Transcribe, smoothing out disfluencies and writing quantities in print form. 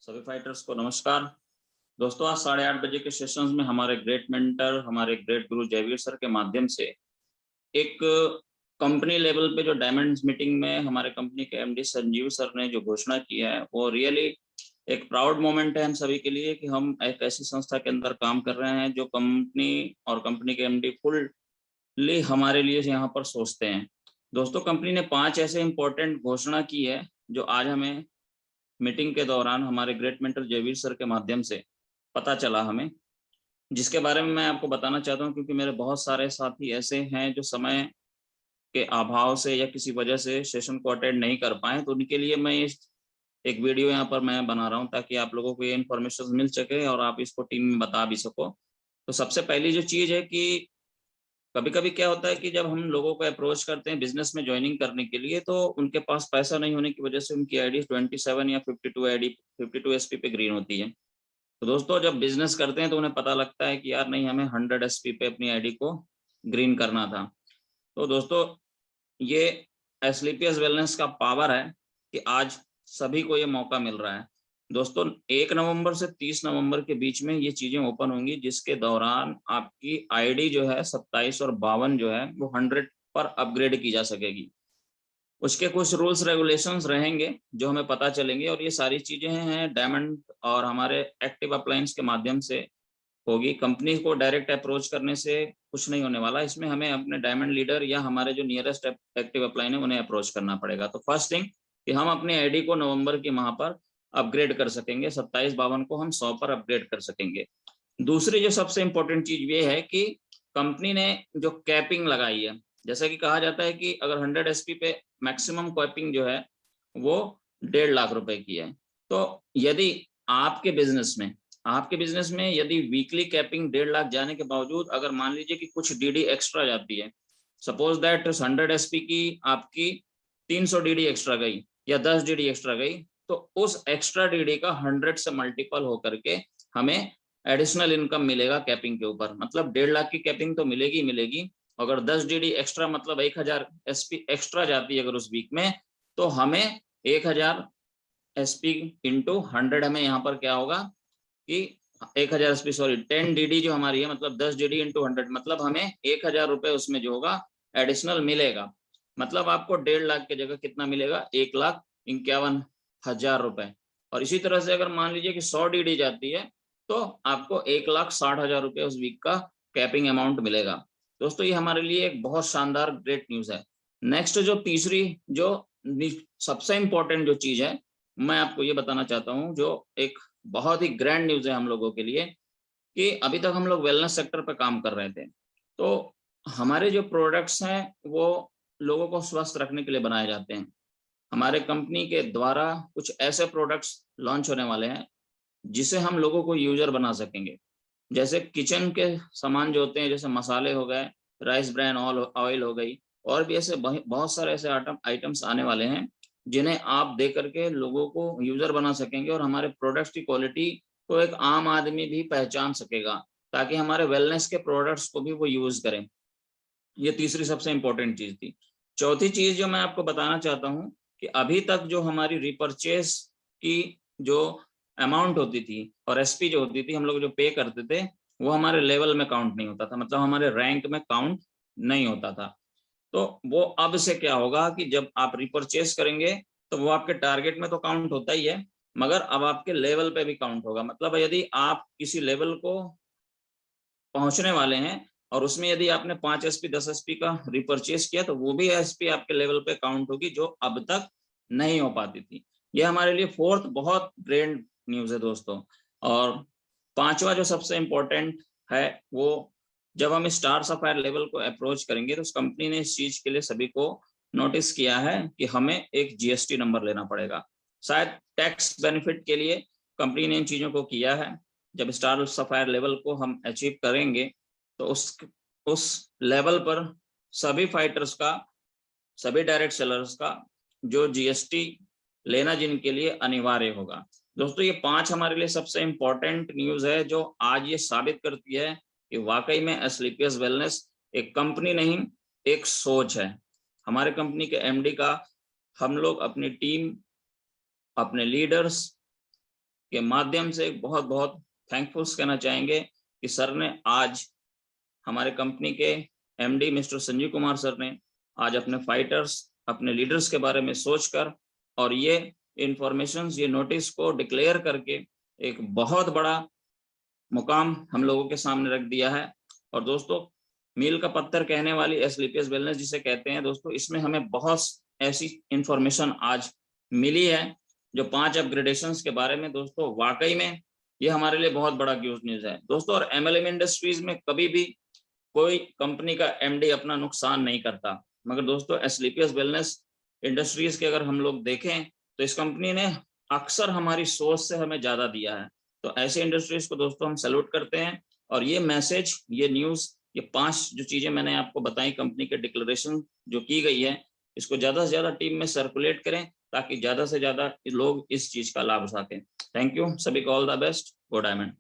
सभी फाइटर्स को नमस्कार। दोस्तों, आज 8:30 बजे के सेशंस में हमारे ग्रेट मेंटर, हमारे ग्रेट गुरु जयवीर सर के माध्यम से एक कंपनी लेवल पे जो डायमंड्स मीटिंग में हमारे कंपनी के एमडी संजीव सर ने जो घोषणा की है, वो रियली एक प्राउड मोमेंट है हम सभी के लिए कि हम एक ऐसी संस्था के अंदर काम कर रहे हैं जो कंपनी और कंपनी के एमडी फुल्ली हमारे लिए यहाँ पर सोचते हैं। दोस्तों, कंपनी ने 5 ऐसे इंपॉर्टेंट घोषणा की है जो आज हमें मीटिंग के दौरान हमारे ग्रेट मेंटर जयवीर सर के माध्यम से पता चला हमें, जिसके बारे में मैं आपको बताना चाहता हूं, क्योंकि मेरे बहुत सारे साथी ऐसे हैं जो समय के अभाव से या किसी वजह से सेशन को अटेंड नहीं कर पाए। तो उनके लिए मैं एक वीडियो यहाँ पर मैं बना रहा हूँ ताकि आप लोगों को ये इन्फॉर्मेशन मिल सके और आप इसको टीम में बता भी सको। तो सबसे पहली जो चीज है कि कभी कभी क्या होता है कि जब हम लोगों को अप्रोच करते हैं बिजनेस में ज्वाइनिंग करने के लिए, तो उनके पास पैसा नहीं होने की वजह से उनकी आईडी 27 या 52 आईडी 52 एसपी पे ग्रीन होती है। तो दोस्तों, जब बिजनेस करते हैं तो उन्हें पता लगता है कि यार नहीं, हमें 100 एसपी पे अपनी आईडी को ग्रीन करना था। तो दोस्तों, ये एस्क्लेपियस वेलनेस का पावर है कि आज सभी को ये मौका मिल रहा है। दोस्तों, 1 नवंबर से 30 नवंबर के बीच में ये चीजें ओपन होंगी, जिसके दौरान आपकी आईडी जो है 27 और 52 जो है वो 100 पर अपग्रेड की जा सकेगी। उसके कुछ रूल्स रेगुलेशंस रहेंगे जो हमें पता चलेंगे, और ये सारी चीजें हैं डायमंड और हमारे एक्टिव अप्लायंस के माध्यम से होगी। कंपनी को डायरेक्ट अप्रोच करने से कुछ नहीं होने वाला, इसमें हमें अपने डायमंड लीडर या हमारे जो नियरेस्ट एक्टिव अप्लायन है उन्हें अप्रोच करना पड़ेगा। तो फर्स्ट थिंग कि हम अपनी आईडी को नवंबर की माह पर अपग्रेड कर सकेंगे, 27-52 को हम 100 पर अपग्रेड कर सकेंगे। दूसरी जो सबसे इंपॉर्टेंट चीज ये है कि कंपनी ने जो कैपिंग लगाई है, जैसा कि कहा जाता है कि अगर 100 एसपी पे मैक्सिमम कैपिंग जो है वो 1.5 लाख रुपए की है। तो यदि आपके बिजनेस में यदि वीकली कैपिंग 1.5 लाख जाने के बावजूद अगर मान लीजिए कि कुछ डीडी एक्स्ट्रा जाती है, सपोज दैट 100 एसपी की आपकी 300 डीडी एक्स्ट्रा गई या 10 डीडी एक्स्ट्रा गई, तो उस एक्स्ट्रा डीडी का 100 से मल्टीपल होकर के हमें एडिशनल इनकम मिलेगा कैपिंग के ऊपर। मतलब 1.5 लाख की कैपिंग तो मिलेगी। अगर 10 डीडी एक्स्ट्रा मतलब 1000 एसपी एक्स्ट्रा जाती है अगर उस वीक में, तो हमें 1000 एसपी इंटू 100 हमें यहाँ पर क्या होगा कि 1000 एसपी 10 डीडी जो हमारी है, मतलब 10 डीडी इंटू 100, मतलब हमें 1000 रुपए उसमें जो होगा एडिशनल मिलेगा। मतलब आपको 1.5 लाख की जगह कितना मिलेगा, 1,51,000 रुपए। और इसी तरह से अगर मान लीजिए कि 100 डीडी जाती है तो आपको 1,60,000 रुपए उस वीक का कैपिंग अमाउंट मिलेगा। दोस्तों, ये हमारे लिए एक बहुत शानदार ग्रेट न्यूज है। नेक्स्ट जो तीसरी जो सबसे इंपॉर्टेंट जो चीज है मैं आपको ये बताना चाहता हूँ, जो एक बहुत ही ग्रैंड न्यूज है हम लोगों के लिए, कि अभी तक हम लोग वेलनेस सेक्टर पर काम कर रहे थे। तो हमारे जो प्रोडक्ट्स हैं वो लोगों को स्वस्थ रखने के लिए बनाए जाते हैं। हमारे कंपनी के द्वारा कुछ ऐसे प्रोडक्ट्स लॉन्च होने वाले हैं जिसे हम लोगों को यूजर बना सकेंगे। जैसे किचन के सामान जो होते हैं, जैसे मसाले हो गए, राइस ब्रान ऑयल हो गई, और भी ऐसे बहुत सारे ऐसे आइटम्स आने वाले हैं जिन्हें आप दे करके लोगों को यूजर बना सकेंगे और हमारे प्रोडक्ट्स की क्वालिटी को एक आम आदमी भी पहचान सकेगा, ताकि हमारे वेलनेस के प्रोडक्ट्स को भी वो यूज करें। ये तीसरी सबसे इंपॉर्टेंट चीज थी। चौथी चीज जो मैं आपको बताना चाहता हूँ कि अभी तक जो हमारी रिपर्चेस की जो अमाउंट होती थी और एसपी जो होती थी, हम लोग जो पे करते थे, वो हमारे लेवल में काउंट नहीं होता था, मतलब हमारे रैंक में काउंट नहीं होता था। तो वो अब से क्या होगा कि जब आप रिपर्चेस करेंगे तो वो आपके टारगेट में तो काउंट होता ही है, मगर अब आपके लेवल पे भी काउंट होगा। मतलब यदि आप किसी लेवल को पहुंचने वाले हैं और उसमें यदि आपने 5 एसपी 10 एसपी का रिपर्चेस किया, तो वो भी एसपी आपके लेवल पे काउंट होगी, जो अब तक नहीं हो पाती थी। ये हमारे लिए फोर्थ बहुत ग्रेट न्यूज है दोस्तों। और पांचवा जो सबसे इम्पोर्टेंट है, वो जब हम स्टार सफायर लेवल को अप्रोच करेंगे तो उस कंपनी ने इस चीज के लिए सभी को नोटिस किया है कि हमें एक जीएसटी नंबर लेना पड़ेगा। शायद टैक्स बेनिफिट के लिए कंपनी ने इन चीजों को किया है। जब स्टार सफायर लेवल को हम अचीव करेंगे तो उस लेवल पर सभी फाइटर्स का, सभी डायरेक्ट सेलर्स का जो जीएसटी लेना जिनके लिए अनिवार्य होगा। दोस्तों, ये 5 हमारे लिए सबसे इंपॉर्टेंट न्यूज है जो आज ये साबित करती है कि वाकई में एस्क्लेपियस वेलनेस एक कंपनी नहीं, एक सोच है। हमारे कंपनी के एमडी का हम लोग अपनी टीम, अपने लीडर्स के माध्यम से बहुत बहुत थैंकफुल्स कहना चाहेंगे कि सर ने आज हमारे कंपनी के MD mister Sanjeev Kumar sir ने आज अपने फाइटर्स, अपने लीडर्स के बारे में सोचकर और ये इंफॉर्मेशन, ये नोटिस को डिक्लेयर करके एक बहुत बड़ा मुकाम हम लोगों के सामने रख दिया है। और दोस्तों, मील का पत्थर कहने वाली एस्क्लेपियस वेलनेस जिसे कहते हैं दोस्तों, इसमें हमें बहुत ऐसी इंफॉर्मेशन आज मिली है जो 5 अपग्रेडेशंस के बारे में। दोस्तों वाकई में ये हमारे लिए बहुत बड़ा गुड न्यूज है दोस्तों। और एमएलएम इंडस्ट्रीज में कभी भी कोई कंपनी का एमडी अपना नुकसान नहीं करता, मगर दोस्तों एस्क्लेपियस वेलनेस इंडस्ट्रीज के अगर हम लोग देखें तो इस कंपनी ने अक्सर हमारी सोच से हमें ज्यादा दिया है। तो ऐसे इंडस्ट्रीज को दोस्तों हम सैल्यूट करते हैं। और ये मैसेज, ये न्यूज, ये 5 जो चीजें मैंने आपको बताई कंपनी के डिक्लेरेशन जो की गई है, इसको ज्यादा से ज्यादा टीम में सर्कुलेट करें ताकि ज्यादा से ज्यादा लोग इस चीज का लाभ उठाते हैं। थैंक यू, सभी को all the best, go diamond.